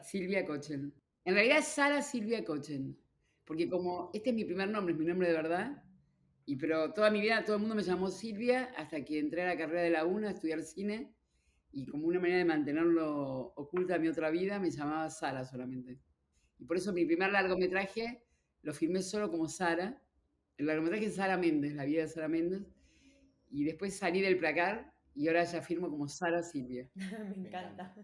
Silvia Cochen. En realidad es Sara Silvia Cochen, porque como este es mi primer nombre, es mi nombre de verdad, pero toda mi vida todo el mundo me llamó Silvia hasta que entré a la carrera de la UNA a estudiar cine y como una manera de mantenerlo oculta mi otra vida me llamaba Sara solamente. Y por eso mi primer largometraje lo filmé solo como Sara. El largometraje es Sara Méndez, la vida de Sara Méndez. Y después salí del placar y ahora ya firmo como Sara Silvia. Me encanta.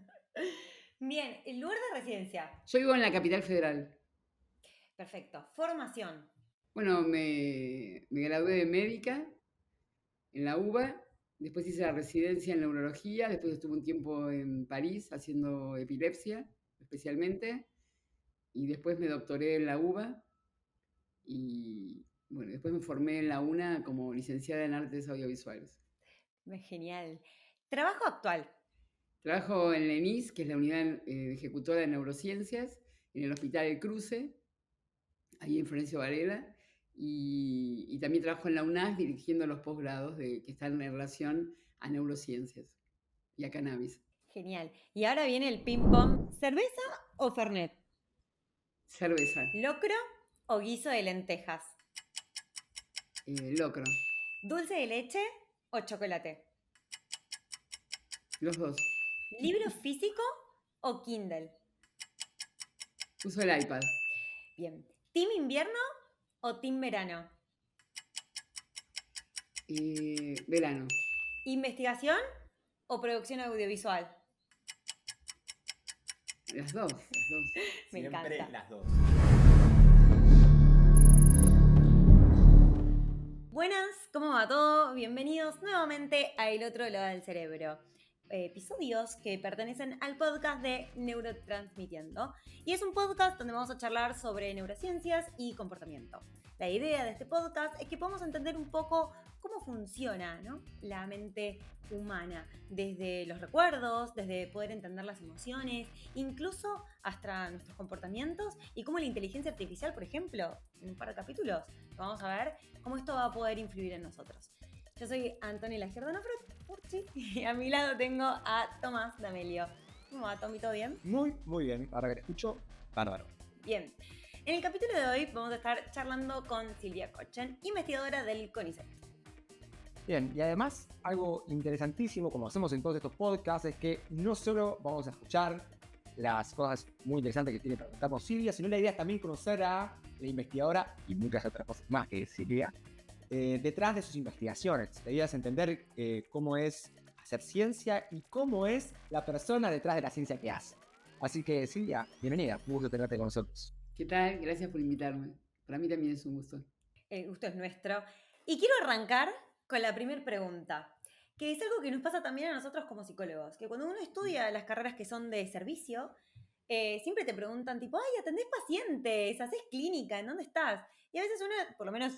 Bien, el lugar de residencia. Yo vivo en la Capital Federal. Perfecto. Formación. Bueno, me gradué de médica en la UBA, después hice la residencia en neurología, después estuve un tiempo en París haciendo epilepsia especialmente, y después me doctoré en la UBA y bueno, después me formé en la UNA como licenciada en artes audiovisuales. Genial. Trabajo actual. Trabajo en la ENIS, que es la unidad ejecutora de neurociencias, en el Hospital El Cruce, ahí en Florencio Varela, y también trabajo en la UNAS dirigiendo los posgrados que están en relación a neurociencias y a cannabis. Genial. Y ahora viene el ping-pong. ¿Cerveza o Fernet? Cerveza, ¿Locro o guiso de lentejas? locro, ¿Dulce de leche o chocolate? los dos. ¿Libro físico o Kindle? Uso el iPad. Bien. ¿Team invierno o team verano? Verano, ¿Investigación o producción audiovisual? las dos, las dos. Me Siempre encanta. las dos. Buenas, ¿cómo va todo? Bienvenidos nuevamente a El otro lado del cerebro. Episodios que pertenecen al podcast de Neurotransmitiendo. Y es un podcast donde vamos a charlar sobre neurociencias y comportamiento. La idea de este podcast es que podamos entender un poco cómo funciona, ¿no?, la mente humana, desde los recuerdos, desde poder entender las emociones, incluso hasta nuestros comportamientos y cómo la inteligencia artificial, por ejemplo, en un par de capítulos, vamos a ver cómo esto va a poder influir en nosotros. Yo soy Antonella Giordano Urchi y a mi lado tengo a Tomás D'Amelio. ¿Cómo va, Tommy? ¿Todo bien? Muy bien. Ahora que te escucho, bárbaro. Bien. En el capítulo de hoy vamos a estar charlando con Silvia Cochen, investigadora del CONICET. Bien, y además, algo interesantísimo, como hacemos en todos estos podcasts, es que no solo vamos a escuchar las cosas muy interesantes que tiene para contarnos Silvia, sino la idea es también conocer a la investigadora y muchas otras cosas más que Silvia, detrás de sus investigaciones. La idea es entender cómo es hacer ciencia y cómo es la persona detrás de la ciencia que hace. Así que, Silvia, bienvenida, un gusto tenerte con nosotros. ¿Qué tal? Gracias por invitarme. Para mí también es un gusto. El gusto es nuestro. Y quiero arrancar con la primera pregunta, que es algo que nos pasa también a nosotros como psicólogos, que cuando uno estudia las carreras que son de servicio, siempre te preguntan tipo, ay, atendés pacientes, haces clínica, ¿en dónde estás? Y a veces uno, por lo menos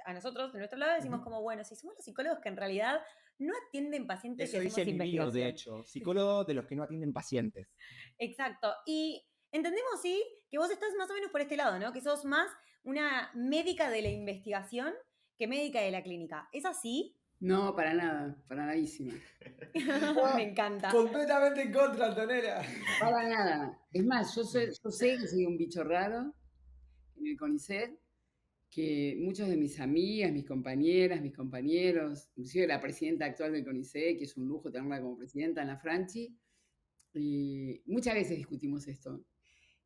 a nosotros, de nuestro lado, decimos como, bueno, si somos los psicólogos que en realidad no atienden pacientes Eso y dice hacemos mi bio, de investigación. hecho, psicólogo de los que no atienden pacientes. Exacto. Y entendemos, sí, que vos estás más o menos por este lado, ¿no? Que sos más una médica de la investigación que médica de la clínica. ¿Es así? No, para nada, para nadísima. Me encanta. Completamente en contra, Antonella. Para nada. Es más, yo sé que soy un bicho raro en el CONICET, que muchos de mis amigas, mis compañeras, mis compañeros, inclusive la presidenta actual del CONICET, que es un lujo tenerla como presidenta, Ana Franchi, y muchas veces discutimos esto,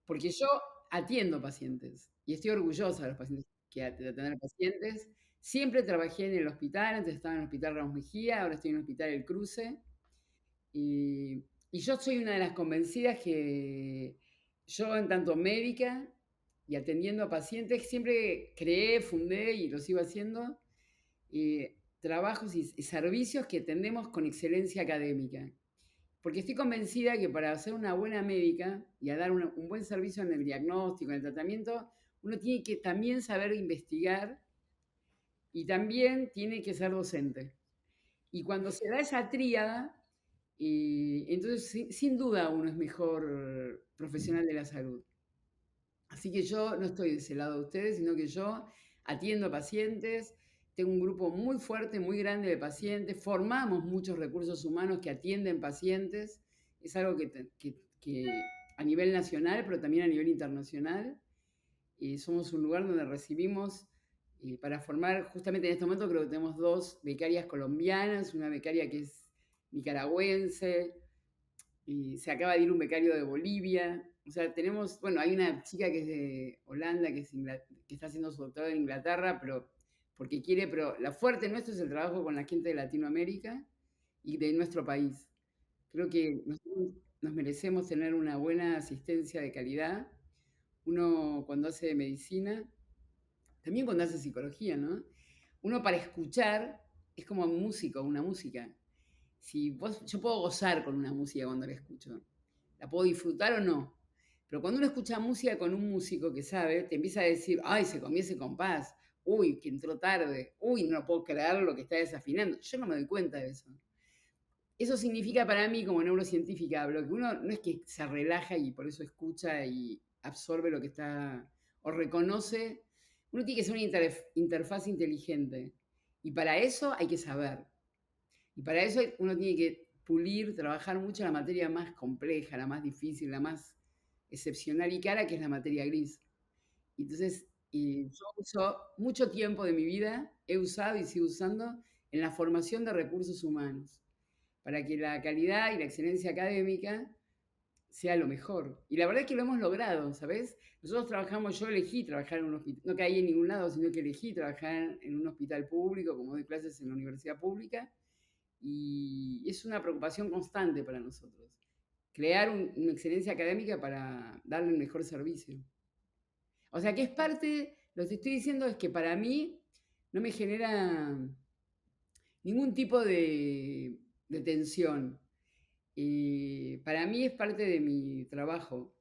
porque yo atiendo pacientes y estoy orgullosa de los pacientes de atender pacientes. Siempre trabajé en el hospital, antes estaba en el Hospital Ramos Mejía, ahora estoy en el Hospital El Cruce, y yo soy una de las convencidas que yo, en tanto médica y atendiendo a pacientes, siempre creé, fundé y lo sigo haciendo trabajos y servicios que atendemos con excelencia académica. Porque estoy convencida que para ser una buena médica y a dar un buen servicio en el diagnóstico, en el tratamiento, uno tiene que también saber investigar y también tiene que ser docente. Y cuando se da esa tríada, entonces sin duda uno es mejor profesional de la salud. Así que yo no estoy de ese lado de ustedes, sino que yo atiendo pacientes, tengo un grupo muy fuerte, muy grande de pacientes, formamos muchos recursos humanos que atienden pacientes, es algo que a nivel nacional, pero también a nivel internacional. Somos un lugar donde recibimos para formar, justamente en este momento creo que tenemos 2 becarias colombianas, una becaria que es nicaragüense, y se acaba de ir un becario de Bolivia. O sea, tenemos, bueno, hay una chica que es de Holanda, que está haciendo su doctorado en Inglaterra, pero porque quiere, pero la fuerte nuestro es el trabajo con la gente de Latinoamérica y de nuestro país. Creo que nos merecemos tener una buena asistencia de calidad. Uno cuando hace medicina, también cuando hace psicología, ¿no? Uno para escuchar es como un músico, una música. Yo puedo gozar con una música cuando la escucho. ¿La puedo disfrutar o no? Pero cuando uno escucha música con un músico que sabe, te empieza a decir, ay, se comió ese compás, uy, que entró tarde, uy, no puedo creer lo que está desafinando. Yo no me doy cuenta de eso. Eso significa para mí, como neurocientífica, hablo, que uno no es que se relaja y por eso escucha y absorbe lo que está, o reconoce. Uno tiene que ser una interfaz inteligente. Y para eso hay que saber. Y para eso uno tiene que pulir, trabajar mucho la materia más compleja, la más difícil, la más excepcional y cara, que es la materia gris. Entonces, yo uso mucho tiempo de mi vida, he usado y sigo usando en la formación de recursos humanos, para que la calidad y la excelencia académica sea lo mejor. Y la verdad es que lo hemos logrado, ¿sabes? Yo elegí trabajar en un hospital, no caí en ningún lado, sino que elegí trabajar en un hospital público, como doy clases en la universidad pública, y es una preocupación constante para nosotros, crear una excelencia académica para darle un mejor servicio. O sea, que es parte, lo que estoy diciendo es que para mí no me genera ningún tipo de tensión. Para mí es parte de mi trabajo,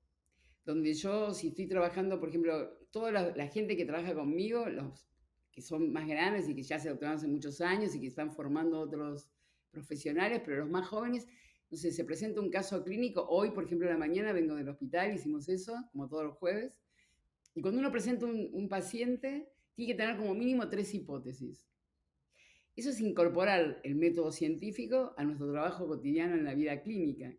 donde yo, si estoy trabajando, por ejemplo, toda la gente que trabaja conmigo, los que son más grandes y que ya se doctoraron hace muchos años y que están formando otros profesionales, pero los más jóvenes, no sé, se presenta un caso clínico. Hoy, por ejemplo, a la mañana vengo del hospital, hicimos eso, como todos los jueves, y cuando uno presenta un paciente, tiene que tener como mínimo 3 hipótesis. Eso es incorporar el método científico a nuestro trabajo cotidiano en la vida clínica.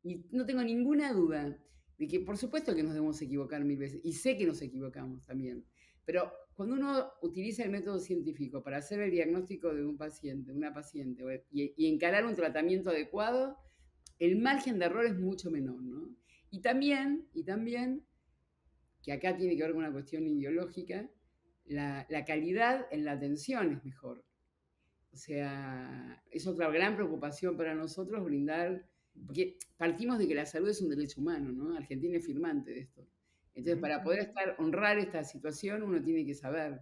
Y no tengo ninguna duda de que, por supuesto que nos debemos equivocar 1000 veces, y sé que nos equivocamos también, pero cuando uno utiliza el método científico para hacer el diagnóstico de un paciente, una paciente, y encarar un tratamiento adecuado, el margen de error es mucho menor, ¿no? Y también, que acá tiene que ver con una cuestión ideológica, la calidad en la atención es mejor. O sea, es otra gran preocupación para nosotros brindar, porque partimos de que la salud es un derecho humano, ¿no? Argentina es firmante de esto. Entonces, para poder honrar esta situación, uno tiene que saber.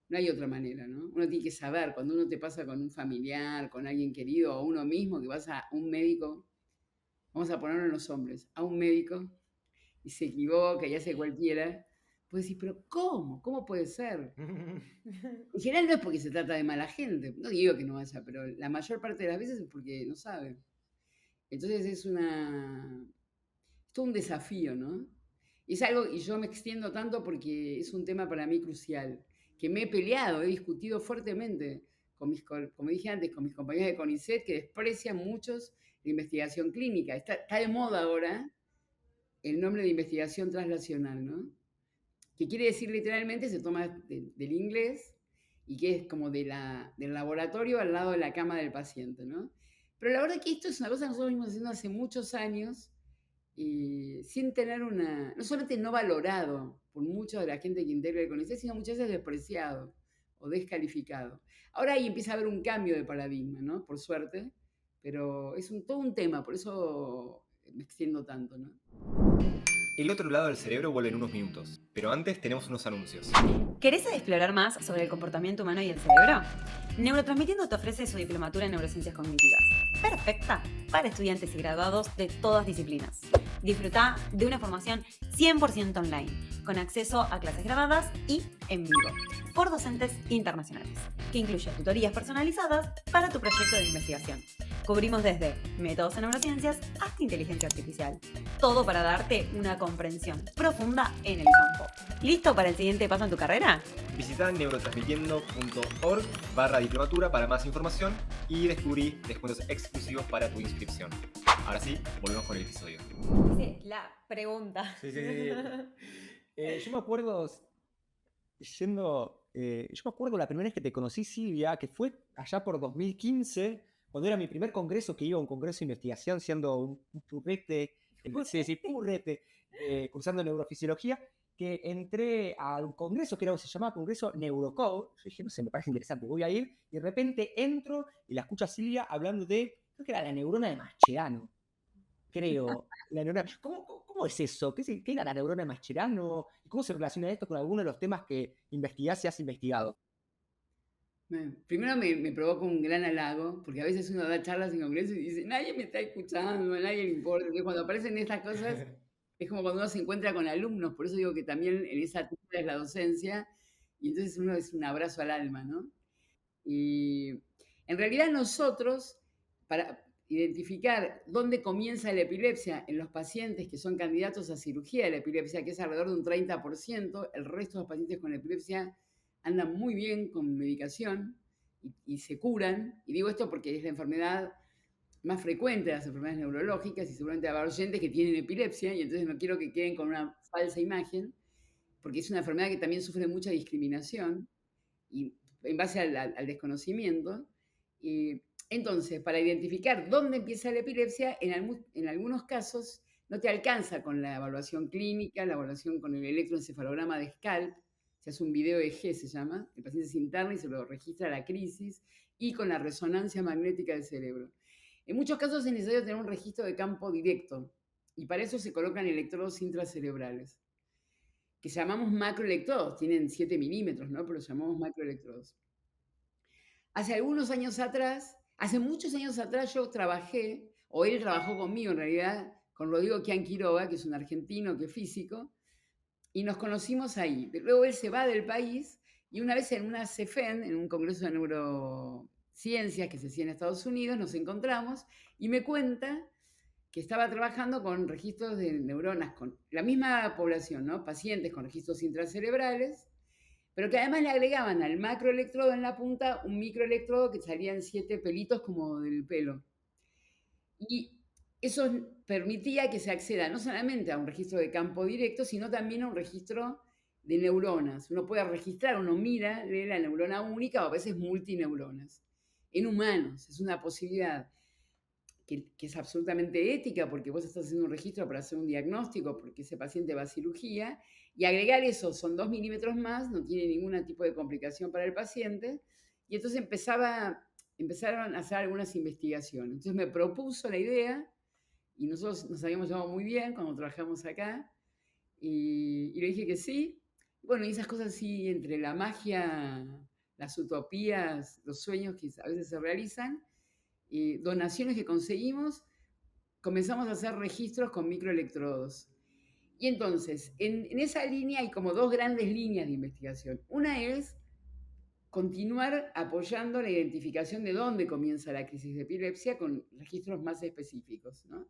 No hay otra manera, ¿no? Uno tiene que saber, cuando uno te pasa con un familiar, con alguien querido, o uno mismo, que vas a un médico, vamos a ponerlo en los hombres, a un médico, y se equivoca y hace cualquiera, pues decís, pero ¿cómo? ¿Cómo puede ser? En general no es porque se trata de mala gente, no digo que no vaya, pero la mayor parte de las veces es porque no sabe. Entonces es todo un desafío, ¿no? Es algo, y yo me extiendo tanto porque es un tema para mí crucial, que me he peleado, he discutido fuertemente como dije antes, con mis compañeros de CONICET, que desprecian muchos la investigación clínica. Está de moda ahora el nombre de investigación translacional, ¿no? Que quiere decir literalmente, se toma del inglés, y que es como del laboratorio al lado de la cama del paciente, ¿no? Pero la verdad que esto es una cosa que nosotros venimos haciendo hace muchos años, sin tener no solamente no valorado por mucha de la gente que integra el CONICET, sino muchas veces despreciado o descalificado. Ahora ahí empieza a haber un cambio de paradigma, ¿no? Por suerte, pero es todo un tema, por eso me extiendo tanto, ¿no? El otro lado del cerebro vuelve en unos minutos, pero antes tenemos unos anuncios. ¿Querés explorar más sobre el comportamiento humano y el cerebro? Neurotransmitiendo te ofrece su diplomatura en neurociencias cognitivas, perfecta para estudiantes y graduados de todas disciplinas. Disfruta de una formación 100% online, con acceso a clases grabadas y en vivo, por docentes internacionales, que incluye tutorías personalizadas para tu proyecto de investigación. Cubrimos desde métodos en neurociencias hasta inteligencia artificial. Todo para darte una comprensión profunda en el campo. ¿Listo para el siguiente paso en tu carrera? Visita neurotransmitiendo.org/diplomatura para más información y descubrí descuentos exclusivos para tu inscripción. Ahora sí, volvemos con el episodio. Dice la pregunta. Sí. Yo me acuerdo yo me acuerdo la primera vez que te conocí, Silvia, que fue allá por 2015, cuando era mi primer congreso, que iba a un congreso de investigación siendo un purrete, cursando neurofisiología, que entré al congreso se llamaba Congreso Neurocode. Yo dije, no sé, me parece interesante, voy a ir, y de repente entro y la escucho a Silvia hablando creo que era la neurona de Mascherano. ¿Cómo es eso? ¿Qué era la neurona de Mascherano? ¿Y cómo se relaciona esto con alguno de los temas que investigás y has investigado? Primero me provoca un gran halago, porque a veces uno da charlas en congresos y dice, nadie me está escuchando, a nadie le importa. Entonces, cuando aparecen estas cosas, es como cuando uno se encuentra con alumnos. Por eso digo que también en esa tierra es la docencia, y entonces uno es un abrazo al alma, ¿no? Y en realidad nosotros, para identificar dónde comienza la epilepsia en los pacientes que son candidatos a cirugía de la epilepsia, que es alrededor de un 30%, el resto de los pacientes con epilepsia andan muy bien con medicación y se curan. Y digo esto porque es la enfermedad más frecuente de las enfermedades neurológicas y seguramente habrá oyentes que tienen epilepsia y entonces no quiero que queden con una falsa imagen, porque es una enfermedad que también sufre mucha discriminación y en base al desconocimiento. Entonces, para identificar dónde empieza la epilepsia, en algunos casos no te alcanza con la evaluación clínica, la evaluación con el electroencefalograma de scalp, se hace un video EG, se llama, el paciente se interna y se lo registra la crisis, y con la resonancia magnética del cerebro. En muchos casos es necesario tener un registro de campo directo, y para eso se colocan electrodos intracerebrales, que llamamos macroelectrodos, tienen 7 milímetros, ¿no? Pero los llamamos macroelectrodos. Hace muchos años atrás yo trabajé, o él trabajó conmigo en realidad, con Rodrigo Kian Quiroga, que es un argentino que es físico, y nos conocimos ahí. Luego él se va del país y una vez en una CEFEN, en un congreso de neurociencias que se hacía en Estados Unidos, nos encontramos y me cuenta que estaba trabajando con registros de neuronas, con la misma población, ¿no? Pacientes con registros intracerebrales, pero que además le agregaban al macroelectrodo en la punta un microelectrodo que salían 7 pelitos como del pelo. Y eso permitía que se acceda no solamente a un registro de campo directo, sino también a un registro de neuronas. Uno puede registrar, uno mira de la neurona única o a veces multineuronas. En humanos es una posibilidad que es absolutamente ética porque vos estás haciendo un registro para hacer un diagnóstico porque ese paciente va a cirugía y agregar eso son 2 milímetros más, no tiene ningún tipo de complicación para el paciente y entonces empezaron a hacer algunas investigaciones. Entonces me propuso la idea y nosotros nos habíamos llevado muy bien cuando trabajamos acá y le dije que sí. Bueno, y esas cosas así entre la magia, las utopías, los sueños que a veces se realizan, donaciones que conseguimos, comenzamos a hacer registros con microelectrodos. Y entonces, en esa línea hay como 2 grandes líneas de investigación. Una es continuar apoyando la identificación de dónde comienza la crisis de epilepsia con registros más específicos, ¿no?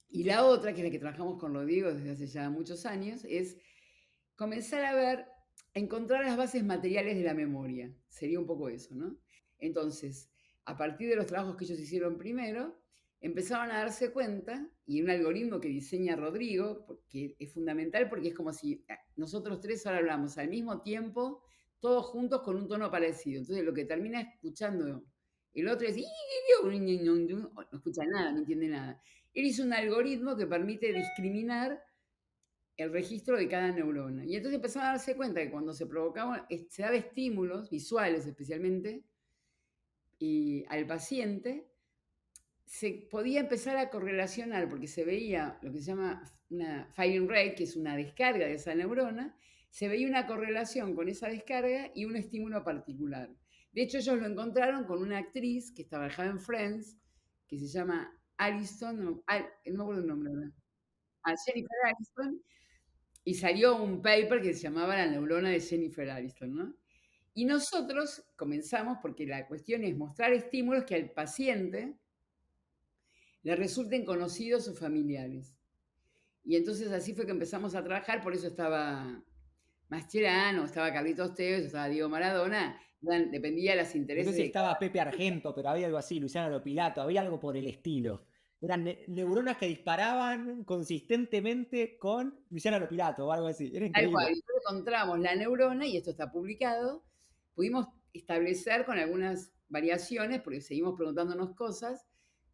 Y la otra, que es la que trabajamos con Rodrigo desde hace ya muchos años, es comenzar a encontrar las bases materiales de la memoria. Sería un poco eso, ¿no? Entonces, a partir de los trabajos que ellos hicieron primero, empezaron a darse cuenta, y un algoritmo que diseña Rodrigo, que es fundamental porque es como si nosotros 3 ahora hablamos al mismo tiempo, todos juntos con un tono parecido. Entonces lo que termina escuchando el otro es, no escucha nada, no entiende nada. Él hizo un algoritmo que permite discriminar el registro de cada neurona. Y entonces empezaron a darse cuenta que cuando se daba estímulos, visuales especialmente, al paciente, se podía empezar a correlacionar, porque se veía lo que se llama una firing rate, que es una descarga de esa neurona, se veía una correlación con esa descarga y un estímulo particular. De hecho, ellos lo encontraron con una actriz que trabajaba en Friends, que se llama Aniston, no me acuerdo el nombre, ¿verdad? Jennifer Aniston, y salió un paper que se llamaba La neurona de Jennifer Aniston, ¿no? Y nosotros comenzamos, porque la cuestión es mostrar estímulos que al paciente le resulten conocidos sus familiares. Y entonces así fue que empezamos a trabajar, por eso estaba Mascherano, estaba Carlitos Tevez, estaba Diego Maradona, dependía de los No intereses sé si de estaba Pepe Argento, pero había algo así, Luciano Lopilato, había algo por el estilo. Eran neuronas que disparaban consistentemente con Luciana Lopilato o algo así. Era Tal cual. increíble. Y nosotros encontramos la neurona, y esto está publicado, pudimos establecer con algunas variaciones, porque seguimos preguntándonos cosas,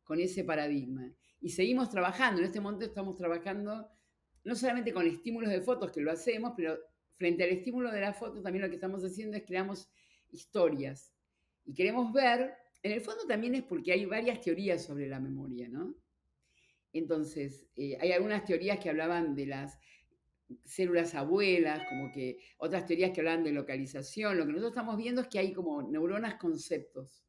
con ese paradigma. Y seguimos trabajando. En este momento estamos trabajando no solamente con estímulos de fotos, que lo hacemos, pero frente al estímulo de la foto también lo que estamos haciendo es creamos historias. Y queremos ver, en el fondo también es porque hay varias teorías sobre la memoria, ¿no? Entonces, hay algunas teorías que hablaban de las células abuelas, como que otras teorías que hablaban de localización. Lo que nosotros estamos viendo es que hay como neuronas conceptos.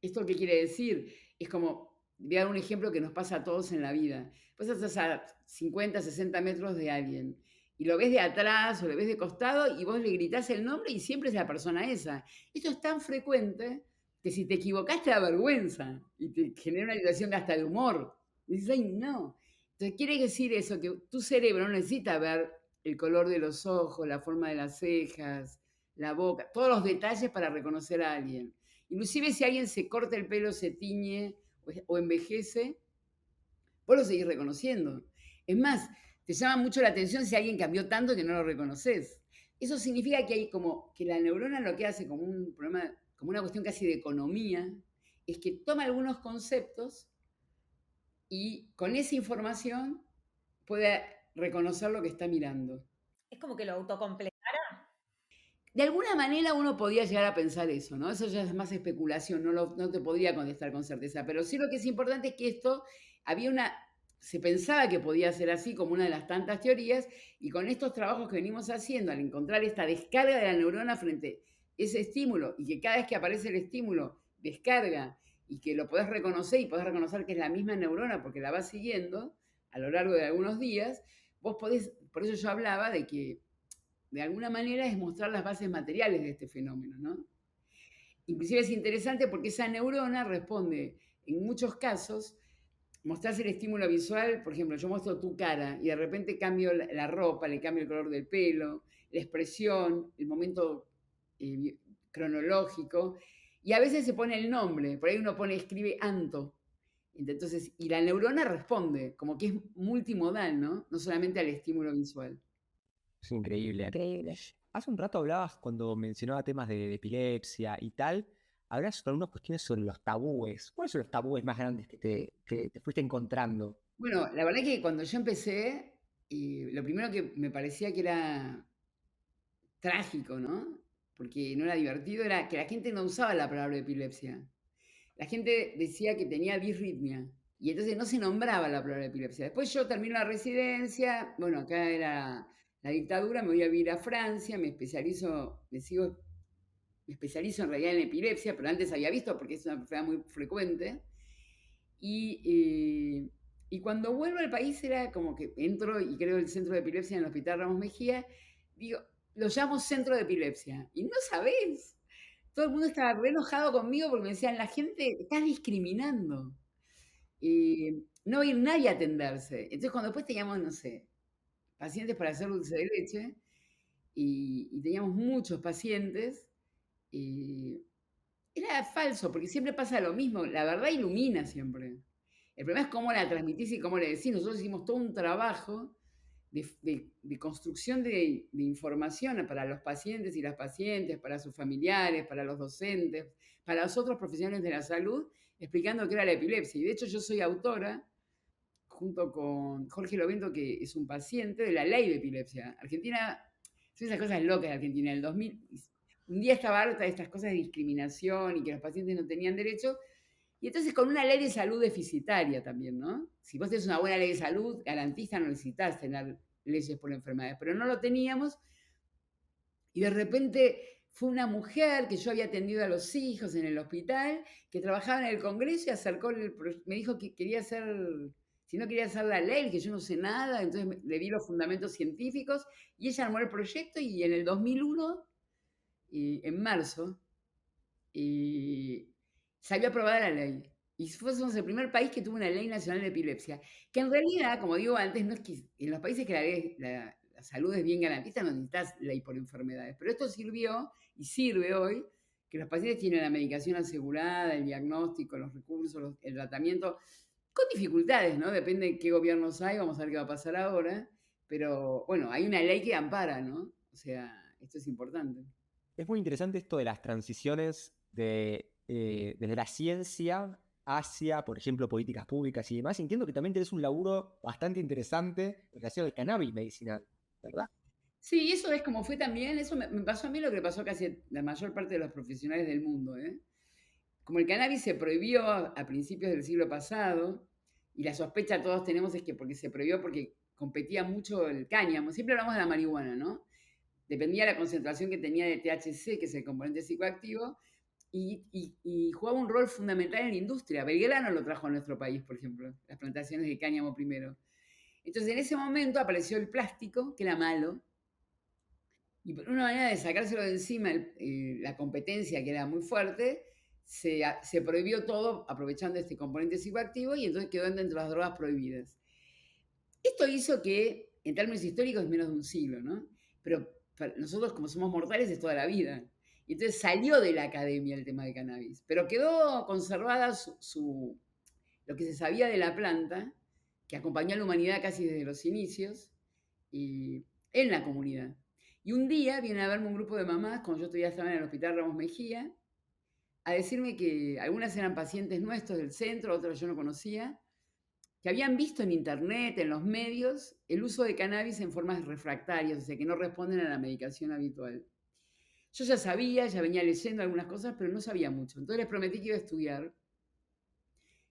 ¿Esto qué quiere decir? Es como, voy a dar un ejemplo que nos pasa a todos en la vida. Vos estás a 50, 60 metros de alguien y lo ves de atrás o lo ves de costado y vos le gritás el nombre y siempre es la persona esa. Esto es tan frecuente que si te equivocás te da vergüenza y te genera una situación hasta de humor. Y dices, ay, no. Entonces quiere decir eso, que tu cerebro no necesita ver el color de los ojos, la forma de las cejas, la boca, todos los detalles para reconocer a alguien. Inclusive si alguien se corta el pelo, se tiñe o envejece, vos lo seguís reconociendo. Es más, te llama mucho la atención si alguien cambió tanto que no lo reconoces. Eso significa que hay como que la neurona lo que hace como un problema, como una cuestión casi de economía, es que toma algunos conceptos y con esa información puede reconocer lo que está mirando. Es como que lo autocompleta. De alguna manera uno podía llegar a pensar eso, ¿no? Eso ya es más especulación, no te podría contestar con certeza. Pero sí lo que es importante es que esto se pensaba que podía ser así como una de las tantas teorías, y con estos trabajos que venimos haciendo, al encontrar esta descarga de la neurona frente a ese estímulo, y que cada vez que aparece el estímulo descarga, y que lo podés reconocer, y podés reconocer que es la misma neurona porque la vas siguiendo a lo largo de algunos días, vos podés, por eso yo hablaba de que de alguna manera es mostrar las bases materiales de este fenómeno, ¿no? Inclusive es interesante porque esa neurona responde, en muchos casos, mostrás el estímulo visual, por ejemplo, yo muestro tu cara y de repente cambio la ropa, le cambio el color del pelo, la expresión, el momento cronológico, y a veces se pone el nombre, por ahí uno escribe Anto, entonces, y la neurona responde, como que es multimodal, ¿no? No solamente al estímulo visual. Es increíble. Increíble. Hace un rato hablabas, cuando mencionaba temas de epilepsia y tal, hablabas sobre algunas cuestiones sobre los tabúes. ¿Cuáles son los tabúes más grandes que te fuiste encontrando? Bueno, la verdad que cuando yo empecé, lo primero que me parecía que era trágico, ¿no? Porque no era divertido, era que la gente no usaba la palabra epilepsia. La gente decía que tenía disritmia y entonces no se nombraba la palabra epilepsia. Después yo termino la residencia, bueno, acá era la dictadura, me voy a vivir a Francia, me especializo en realidad en epilepsia, pero antes había visto porque es una enfermedad muy frecuente. Y cuando vuelvo al país era como que entro y creo el centro de epilepsia en el Hospital Ramos Mejía, digo, lo llamo centro de epilepsia. Y no sabés, todo el mundo estaba re enojado conmigo porque me decían, la gente está discriminando. No va a ir nadie a atenderse. Entonces cuando después teníamos, no sé, pacientes para hacer dulce de leche, y teníamos muchos pacientes, era falso, porque siempre pasa lo mismo. La verdad ilumina siempre. El problema es cómo la transmitís y cómo le decís. Nosotros hicimos todo un trabajo de construcción de información para los pacientes y las pacientes, para sus familiares, para los docentes, para los otros profesionales de la salud, explicando qué era la epilepsia. Y de hecho yo soy autora, junto con Jorge Lovento, que es un paciente, de la ley de epilepsia. Argentina, son esas cosas locas de Argentina. En el 2000, un día estaba harta de estas cosas de discriminación y que los pacientes no tenían derecho, y entonces con una ley de salud deficitaria también, ¿no? Si vos tenés una buena ley de salud, garantista, no necesitas tener leyes por enfermedades, pero no lo teníamos, y de repente fue una mujer que yo había atendido a los hijos en el hospital, que trabajaba en el Congreso y me dijo que quería hacer, si no quería hacer la ley, que yo no sé nada, entonces le di los fundamentos científicos, y ella armó el proyecto, y en el 2001, en marzo, salió aprobada la ley. Y fuimos el primer país que tuvo una ley nacional de epilepsia. Que en realidad, como digo antes, no es que en los países que la salud es bien garantista no necesitas ley por enfermedades. Pero esto sirvió y sirve hoy que los pacientes tienen la medicación asegurada, el diagnóstico, los recursos, el tratamiento, con dificultades, ¿no? Depende de qué gobiernos hay, vamos a ver qué va a pasar ahora, pero bueno, hay una ley que ampara, ¿no? O sea, esto es importante. Es muy interesante esto de las transiciones desde la ciencia hacia, por ejemplo, políticas públicas y demás. Entiendo que también tenés un laburo bastante interesante en relación al cannabis medicinal, ¿verdad? Sí, eso es como fue también, eso me pasó a mí lo que le pasó a casi la mayor parte de los profesionales del mundo, ¿eh? Como el cannabis se prohibió a principios del siglo pasado, y la sospecha todos tenemos es que porque se prohibió porque competía mucho el cáñamo, siempre hablamos de la marihuana, ¿no? Dependía de la concentración que tenía de THC, que es el componente psicoactivo, y jugaba un rol fundamental en la industria. Belgrano lo trajo a nuestro país, por ejemplo, las plantaciones de cáñamo primero. Entonces, en ese momento apareció el plástico, que era malo, y por una manera de sacárselo de encima, la competencia, que era muy fuerte, se prohibió todo aprovechando este componente psicoactivo y entonces quedó dentro de las drogas prohibidas. Esto hizo que, en términos históricos, es menos de un siglo, ¿no? Pero para nosotros, como somos mortales, es toda la vida. Y entonces salió de la academia el tema de cannabis, pero quedó conservada lo que se sabía de la planta, que acompañó a la humanidad casi desde los inicios, y en la comunidad. Y un día viene a verme un grupo de mamás, cuando yo todavía estaba en el Hospital Ramos Mejía, a decirme que algunas eran pacientes nuestros del centro, otras yo no conocía, que habían visto en internet, en los medios, el uso de cannabis en formas refractarias, o sea, que no responden a la medicación habitual. Yo ya sabía, ya venía leyendo algunas cosas, pero no sabía mucho. Entonces les prometí que iba a estudiar.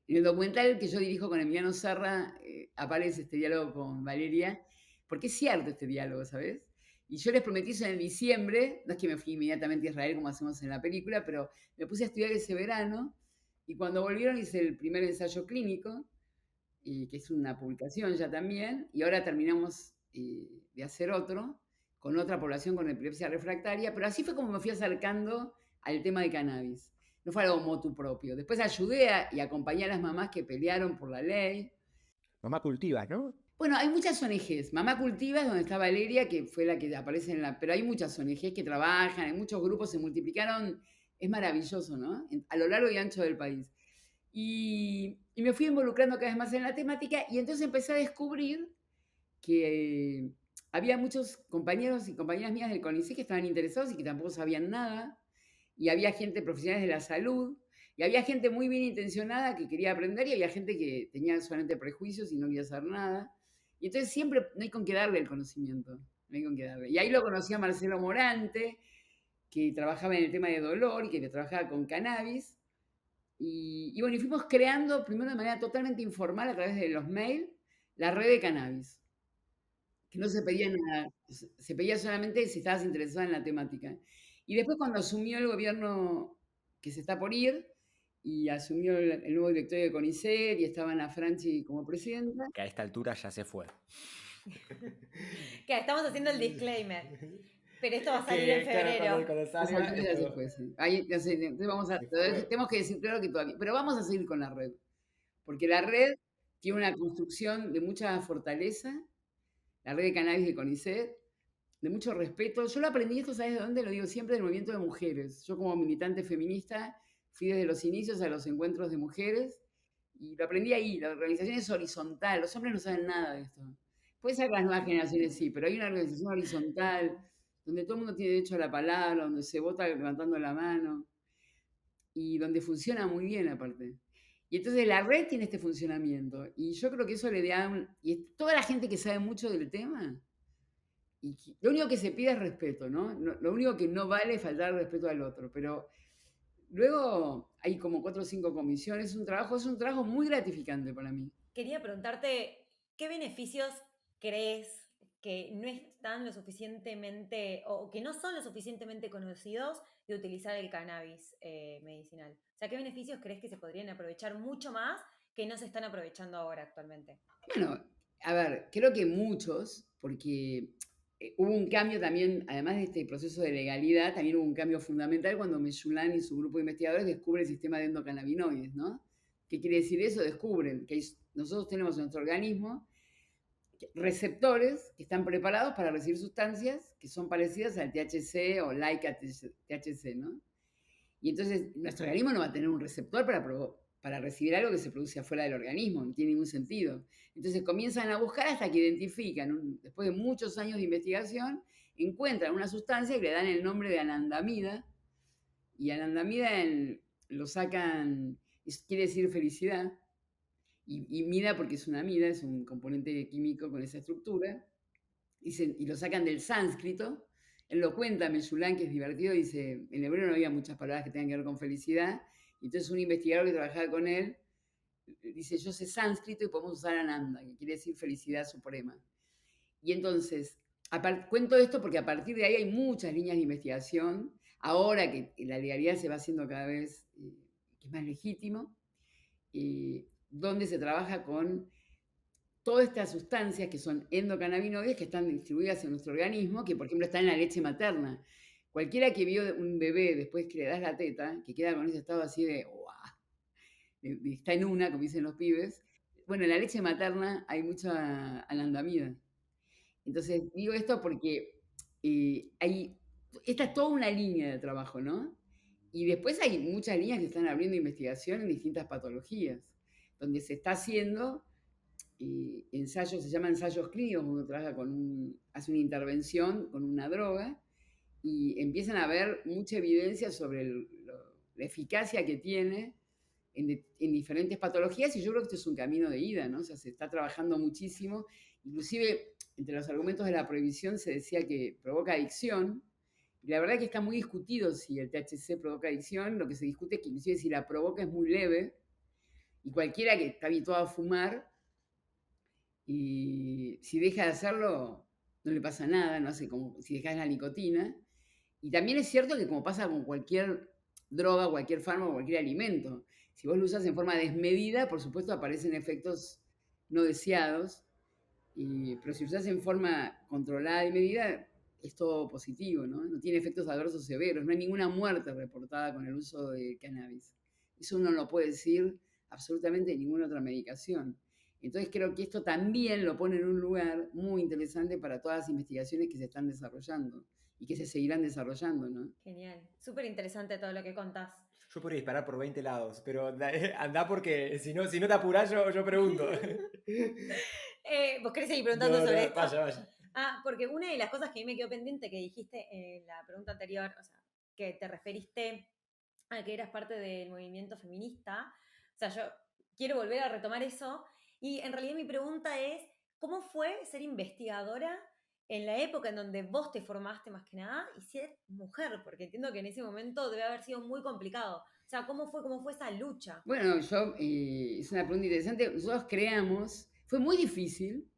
En el documental que yo dirijo con Emiliano Serra aparece este diálogo con Valeria, porque es cierto este diálogo, ¿sabes? Y yo les prometí eso en diciembre, no es que me fui inmediatamente a Israel como hacemos en la película, pero me puse a estudiar ese verano y cuando volvieron hice el primer ensayo clínico, que es una publicación ya también, y ahora terminamos de hacer otro con otra población con epilepsia refractaria, pero así fue como me fui acercando al tema de cannabis. No fue algo motu propio. Después ayudé y acompañé a las mamás que pelearon por la ley. Mamá cultiva, ¿no? Bueno, hay muchas ONGs. Mamá Cultiva es donde está Valeria, que fue la que aparece en la... Pero hay muchas ONGs que trabajan, hay muchos grupos, se multiplicaron. Es maravilloso, ¿no? A lo largo y ancho del país. Y me fui involucrando cada vez más en la temática y entonces empecé a descubrir que había muchos compañeros y compañeras mías del CONICET que estaban interesados y que tampoco sabían nada. Y había gente, profesionales de la salud, y había gente muy bien intencionada que quería aprender y había gente que tenía solamente prejuicios y no quería hacer nada. Y entonces siempre no hay con qué darle el conocimiento, no hay con qué darle. Y ahí lo conocí a Marcelo Morante, que trabajaba en el tema de dolor y que trabajaba con cannabis. Y bueno, y fuimos creando, primero de manera totalmente informal a través de los mails, la red de cannabis. Que no se pedía nada, se pedía solamente si estabas interesada en la temática. Y después cuando asumió el gobierno que se está por ir, y asumió el nuevo directorio de CONICET y estaba Ana Franchi como presidenta. Que a esta altura ya se fue. Que estamos haciendo el disclaimer. Pero esto va a salir en febrero. Ya se fue, sí. Ahí, ya sé, entonces tenemos que decir claro que todavía, pero vamos a seguir con la red, porque la red tiene una construcción de mucha fortaleza, la red de cannabis de CONICET, de mucho respeto. Yo lo aprendí esto, ¿sabes de dónde? Lo digo siempre, del movimiento de mujeres. Yo como militante feminista fui desde los inicios a los encuentros de mujeres y lo aprendí ahí. La organización es horizontal, los hombres no saben nada de esto. Puede ser que las nuevas generaciones sí, pero hay una organización horizontal donde todo el mundo tiene derecho a la palabra, donde se vota levantando la mano y donde funciona muy bien aparte. Y entonces la red tiene este funcionamiento y yo creo que eso le da y toda la gente que sabe mucho del tema, lo único que se pide es respeto, ¿no? Lo único que no vale es faltar el respeto al otro, pero luego hay como 4 o 5 comisiones, es un trabajo muy gratificante para mí. Quería preguntarte, ¿qué beneficios crees que no están lo suficientemente, o que no son lo suficientemente conocidos de utilizar el cannabis medicinal? O sea, ¿qué beneficios crees que se podrían aprovechar mucho más que no se están aprovechando ahora actualmente? Bueno, a ver, creo que muchos, porque hubo un cambio también, además de este proceso de legalidad, también hubo un cambio fundamental cuando Meyulán y su grupo de investigadores descubren el sistema de endocannabinoides, ¿no? ¿Qué quiere decir eso? Descubren que nosotros tenemos en nuestro organismo receptores que están preparados para recibir sustancias que son parecidas al THC o like a THC, ¿no? Y entonces nuestro organismo no va a tener un receptor para recibir algo que se produce afuera del organismo, no tiene ningún sentido. Entonces comienzan a buscar hasta que identifican, después de muchos años de investigación, encuentran una sustancia y le dan el nombre de anandamida, y anandamida lo sacan, quiere decir felicidad, y mida porque es una amida, es un componente químico con esa estructura, y lo sacan del sánscrito. Él lo cuenta, Mesulán, que es divertido, dice, en hebreo no había muchas palabras que tengan que ver con felicidad, y entonces un investigador que trabajaba con él dice, yo sé sánscrito y podemos usar ananda, que quiere decir felicidad suprema. Y entonces, cuento esto porque a partir de ahí hay muchas líneas de investigación, ahora que la legalidad se va haciendo cada vez que es más legítimo, donde se trabaja con todas estas sustancias que son endocannabinoides que están distribuidas en nuestro organismo, que por ejemplo están en la leche materna. Cualquiera que vio un bebé después que le das la teta, que queda con ese estado así de, ¡guau! Está en una, como dicen los pibes. Bueno, en la leche materna hay mucha anandamida. Entonces, digo esto porque esta es toda una línea de trabajo, ¿no? Y después hay muchas líneas que están abriendo investigación en distintas patologías, donde se está haciendo ensayos, se llaman ensayos clínicos, uno trabaja hace una intervención con una droga y empiezan a ver mucha evidencia sobre la eficacia que tiene en diferentes patologías, y yo creo que esto es un camino de ida, ¿no? O sea, se está trabajando muchísimo, inclusive entre los argumentos de la prohibición se decía que provoca adicción, y la verdad que está muy discutido si el THC provoca adicción, lo que se discute es que inclusive si la provoca es muy leve, y cualquiera que está habituado a fumar, y si deja de hacerlo, no le pasa nada, no hace como si dejas la nicotina. Y también es cierto que como pasa con cualquier droga, cualquier fármaco, cualquier alimento, si vos lo usas en forma desmedida, por supuesto aparecen efectos no deseados, pero si lo usas en forma controlada y medida, es todo positivo, ¿no? No tiene efectos adversos severos, no hay ninguna muerte reportada con el uso de cannabis. Eso uno no lo puede decir absolutamente de ninguna otra medicación. Entonces creo que esto también lo pone en un lugar muy interesante para todas las investigaciones que se están desarrollando y que se seguirán desarrollando, ¿no? Genial, súper interesante todo lo que contás. Yo podría disparar por 20 lados, pero andá porque si no te apurás yo pregunto. ¿Vos querés seguir preguntando sobre esto? Vaya. Porque una de las cosas que a mí me quedó pendiente que dijiste en la pregunta anterior, o sea, que te referiste a que eras parte del movimiento feminista, o sea, yo quiero volver a retomar eso, y en realidad mi pregunta es, ¿cómo fue ser investigadora en la época en donde vos te formaste más que nada y ser mujer? Porque entiendo que en ese momento debe haber sido muy complicado. O sea, ¿cómo fue esa lucha? Bueno, es una pregunta interesante. Nosotros creamos, fue muy difícil,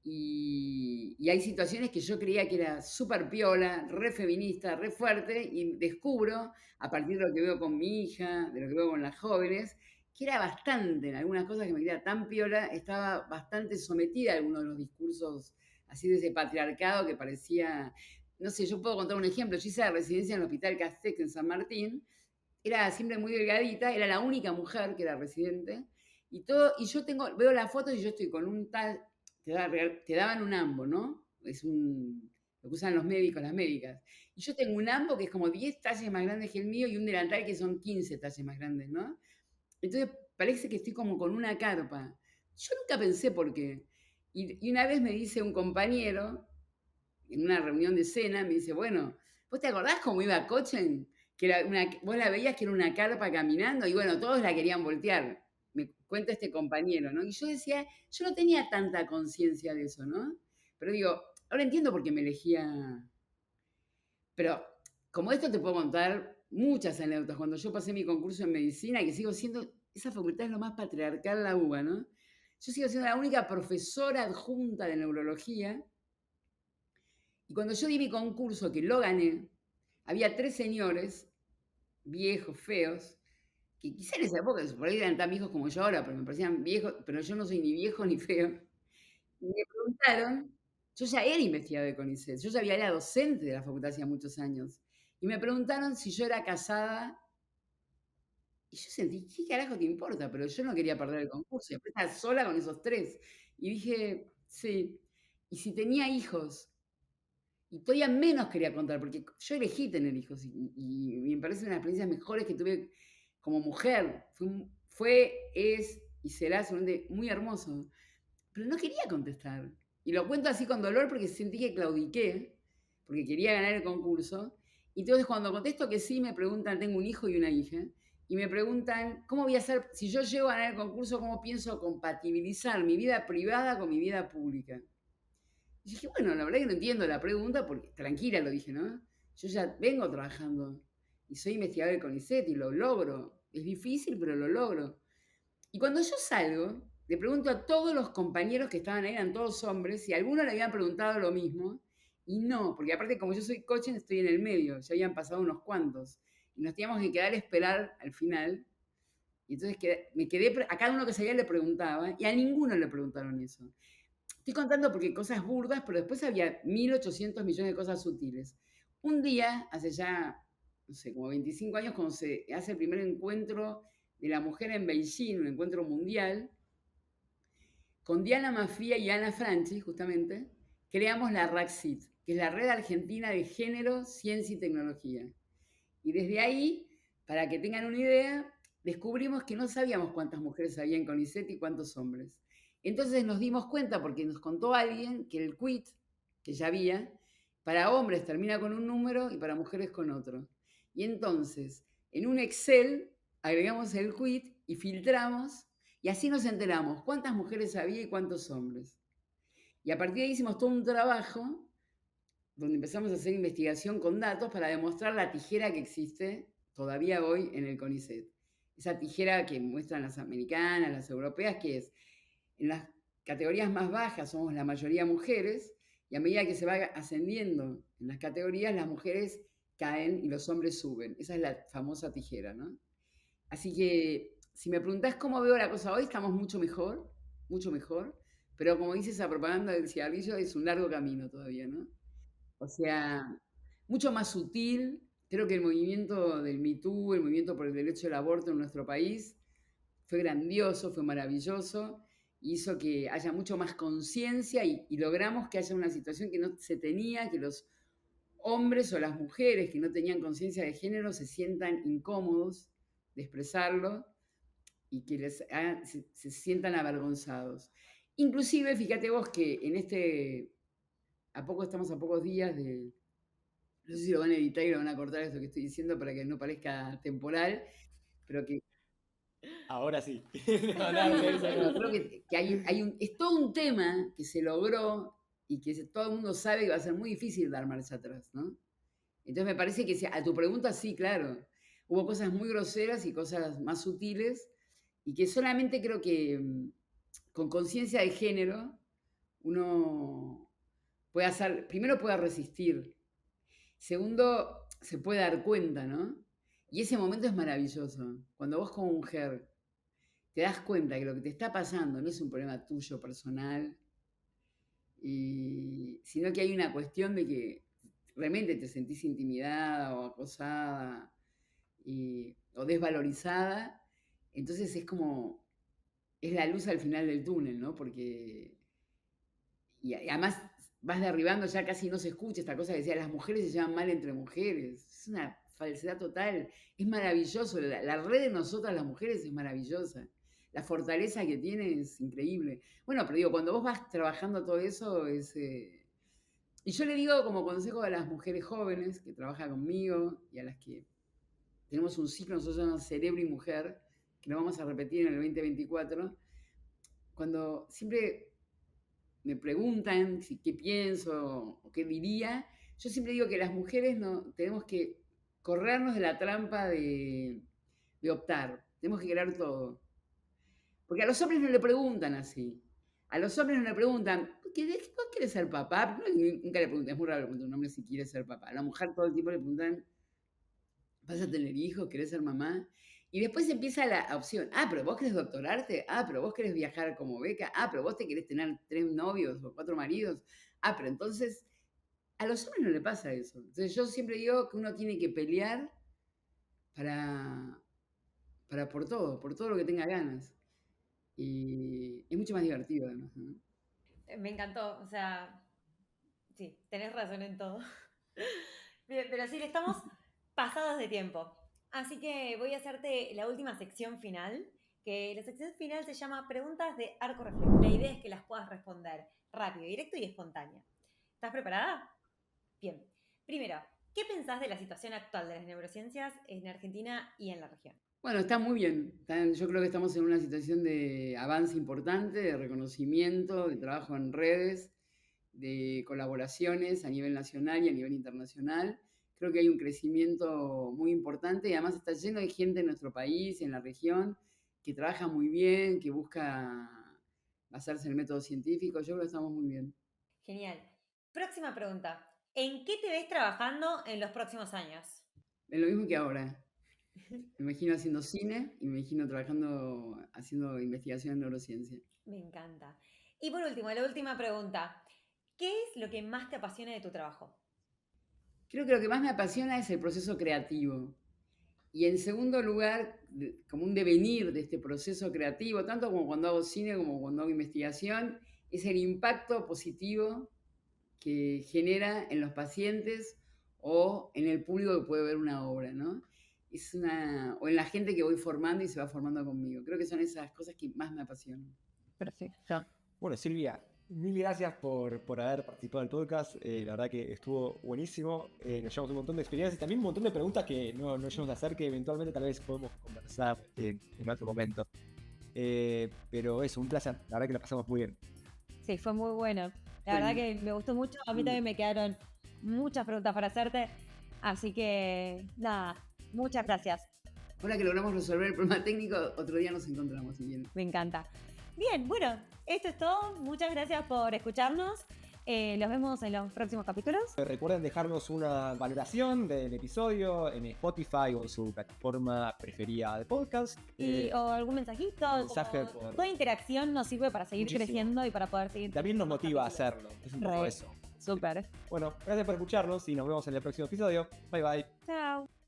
y hay situaciones que yo creía que era súper piola, re feminista, re fuerte, y descubro, a partir de lo que veo con mi hija, de lo que veo con las jóvenes, que era bastante, en algunas cosas que me creía tan piola, estaba bastante sometida a algunos de los discursos así de ese patriarcado que parecía, no sé, yo puedo contar un ejemplo. Yo hice la residencia en el Hospital Castex en San Martín, era siempre muy delgadita, era la única mujer que era residente, y yo veo las fotos y yo estoy con un tal, te daban un ambo, ¿no? Lo que usan los médicos, las médicas. Y yo tengo un ambo que es como 10 talles más grande que el mío y un delantal que son 15 talles más grandes, ¿no? Entonces parece que estoy como con una carpa. Yo nunca pensé por qué. Y una vez me dice un compañero, en una reunión de cena, me dice, bueno, ¿vos te acordás cómo iba Cochen? Que vos la veías que era una carpa caminando y bueno, todos la querían voltear. Me cuenta este compañero, ¿no? Y yo decía, yo no tenía tanta conciencia de eso, ¿no? Pero digo, ahora entiendo por qué me elegía. Pero como esto te puedo contar muchas anécdotas. Cuando yo pasé mi concurso en medicina, que sigo siendo, esa facultad es lo más patriarcal, la UBA, ¿no? Yo sigo siendo la única profesora adjunta de neurología. Y cuando yo di mi concurso, que lo gané, había 3 señores, viejos, feos, que quizá en esa época por ahí eran tan viejos como yo ahora, pero me parecían viejos, pero yo no soy ni viejo ni feo. Y me preguntaron, yo ya era investigadora de CONICET, yo ya era docente de la facultad hacía muchos años, y me preguntaron si yo era casada, y yo sentí, ¿qué carajo te importa? Pero yo no quería perder el concurso, y después estaba sola con esos 3. Y dije, sí, y si tenía hijos. Y todavía menos quería contar, porque yo elegí tener hijos y me parece una de las experiencias mejores que tuve como mujer. Es y será seguramente muy hermoso. Pero no quería contestar. Y lo cuento así con dolor porque sentí que claudiqué, porque quería ganar el concurso. Y entonces cuando contesto que sí, me preguntan, tengo un hijo y una hija, y me preguntan, ¿cómo voy a hacer, si yo llego a ganar el concurso, cómo pienso compatibilizar mi vida privada con mi vida pública? Y dije, bueno, la verdad que no entiendo la pregunta, porque tranquila lo dije, ¿no? Yo ya vengo trabajando y soy investigador del CONICET y lo logro. Es difícil, pero lo logro. Y cuando yo salgo, le pregunto a todos los compañeros que estaban ahí, eran todos hombres, si a alguno le habían preguntado lo mismo. Y no, porque aparte como yo soy coaching, estoy en el medio, ya habían pasado unos cuantos. Y nos teníamos que quedar a esperar al final. Y entonces me quedé, a cada uno que salía le preguntaba, y a ninguno le preguntaron eso. Estoy contando porque cosas burdas, pero después había 1.800 millones de cosas sutiles. Un día, hace ya, no sé, como 25 años, cuando se hace el primer encuentro de la mujer en Beijing, un encuentro mundial, con Diana Mafia y Ana Franchi, justamente, creamos la RACCIT, que es la Red Argentina de Género, Ciencia y Tecnología. Y desde ahí, para que tengan una idea, descubrimos que no sabíamos cuántas mujeres había en CONICET y cuántos hombres. Entonces nos dimos cuenta, porque nos contó alguien, que el quit, que ya había, para hombres termina con un número y para mujeres con otro. Y entonces, en un Excel, agregamos el quit y filtramos, y así nos enteramos cuántas mujeres había y cuántos hombres. Y a partir de ahí hicimos todo un trabajo donde empezamos a hacer investigación con datos para demostrar la tijera que existe todavía hoy en el CONICET. Esa tijera que muestran las americanas, las europeas, que es, en las categorías más bajas somos la mayoría mujeres, y a medida que se va ascendiendo en las categorías, las mujeres caen y los hombres suben. Esa es la famosa tijera, ¿no? Así que, si me preguntás cómo veo la cosa hoy, estamos mucho mejor, pero como dice esa propaganda del cigarrillo, es un largo camino todavía, ¿no? O sea, mucho más sutil. Creo que el movimiento del Me Too, el movimiento por el derecho al aborto en nuestro país, fue grandioso, fue maravilloso, hizo que haya mucho más conciencia y logramos que haya una situación que no se tenía, que los hombres o las mujeres que no tenían conciencia de género se sientan incómodos de expresarlo y que se sientan avergonzados. Inclusive, fíjate vos que estamos a pocos días de, no sé si lo van a editar y lo van a cortar esto que estoy diciendo para que no parezca temporal, pero que Ahora sí. No, no, creo que es todo un tema que se logró y que todo el mundo sabe que va a ser muy difícil dar marcha atrás, ¿no? Entonces me parece que a tu pregunta sí, claro, hubo cosas muy groseras y cosas más sutiles y que solamente creo que con conciencia de género uno puede hacer, primero puede resistir. Segundo, se puede dar cuenta, ¿no? Y ese momento es maravilloso. Cuando vos como mujer te das cuenta que lo que te está pasando no es un problema tuyo personal, sino que hay una cuestión de que realmente te sentís intimidada o acosada o desvalorizada, entonces es la luz al final del túnel, ¿no? Porque, y además vas derribando, ya casi no se escucha esta cosa que decía, las mujeres se llevan mal entre mujeres. Es una falsedad total. Es maravilloso. La red de nosotras las mujeres es maravillosa. La fortaleza que tiene es increíble. Bueno, pero digo, cuando vos vas trabajando todo eso, y yo le digo como consejo a las mujeres jóvenes que trabajan conmigo y a las que tenemos un ciclo, nosotros llamamos Cerebro y Mujer, que lo vamos a repetir en el 2024, cuando siempre me preguntan qué pienso o qué diría, yo siempre digo que las mujeres no tenemos que corrernos de la trampa de optar, tenemos que querer todo. Porque a los hombres no le preguntan así. A los hombres no le preguntan, ¿vos querés ser papá? Nunca le preguntan, es muy raro preguntar a un hombre si quiere ser papá. A la mujer todo el tiempo le preguntan, ¿vas a tener hijos? ¿Querés ser mamá? Y después empieza la opción. Ah, pero vos querés doctorarte. Ah, pero vos querés viajar como beca. Ah, pero vos te querés tener 3 novios o 4 maridos. Ah, pero entonces a los hombres no le pasa eso. Entonces yo siempre digo que uno tiene que pelear para, por todo lo que tenga ganas. Y es mucho más divertido además, ¿no? Me encantó, o sea, Sí, tenés razón en todo. Bien, pero sí, le estamos pasados de tiempo. Así que voy a hacerte la última sección final, que la sección final se llama Preguntas de arco reflejo. La idea es que las puedas responder rápido, directo y espontánea. ¿Estás preparada? Bien. Primero, ¿qué pensás de la situación actual de las neurociencias en Argentina y en la región? Bueno, está muy bien. Yo creo que estamos en una situación de avance importante, de reconocimiento, de trabajo en redes, de colaboraciones a nivel nacional y a nivel internacional. Creo que hay un crecimiento muy importante y además está lleno de gente en nuestro país, en la región, que trabaja muy bien, que busca basarse en el método científico. Yo creo que estamos muy bien. Genial. Próxima pregunta. ¿En qué te ves trabajando en los próximos años? Es lo mismo que ahora. Me imagino haciendo cine y me imagino trabajando, haciendo investigación en neurociencia. Me encanta. Y por último, la última pregunta. ¿Qué es lo que más te apasiona de tu trabajo? Creo que lo que más me apasiona es el proceso creativo. Y en segundo lugar, como un devenir de este proceso creativo, tanto como cuando hago cine como cuando hago investigación, es el impacto positivo que genera en los pacientes o en el público que puede ver una obra, ¿no? O en la gente que voy formando y se va formando conmigo. Creo que son esas cosas que más me apasionan. Perfecto. Bueno, Silvia, mil gracias por haber participado del podcast. La verdad que estuvo buenísimo. Nos llevamos un montón de experiencias y también un montón de preguntas que no llegamos a hacer, que eventualmente tal vez podemos conversar en otro momento. Pero es un placer. La verdad que la pasamos muy bien. Sí, fue muy bueno. La verdad que me gustó mucho. A mí también me quedaron muchas preguntas para hacerte. Así que, nada, muchas gracias. Ahora que logramos resolver el problema técnico, otro día nos encontramos. Si bien. Me encanta. Bien, bueno, esto es todo. Muchas gracias por escucharnos. Los vemos en los próximos capítulos. Recuerden dejarnos una valoración del episodio en Spotify o en su plataforma preferida de podcast. O algún mensajito. Mensaje por... Toda interacción nos sirve para seguir Muchísimo. Creciendo y para poder seguir. También nos motiva a hacerlo. Es un poco eso. Súper. Bueno, gracias por escucharnos y nos vemos en el próximo episodio. Bye bye. Chao.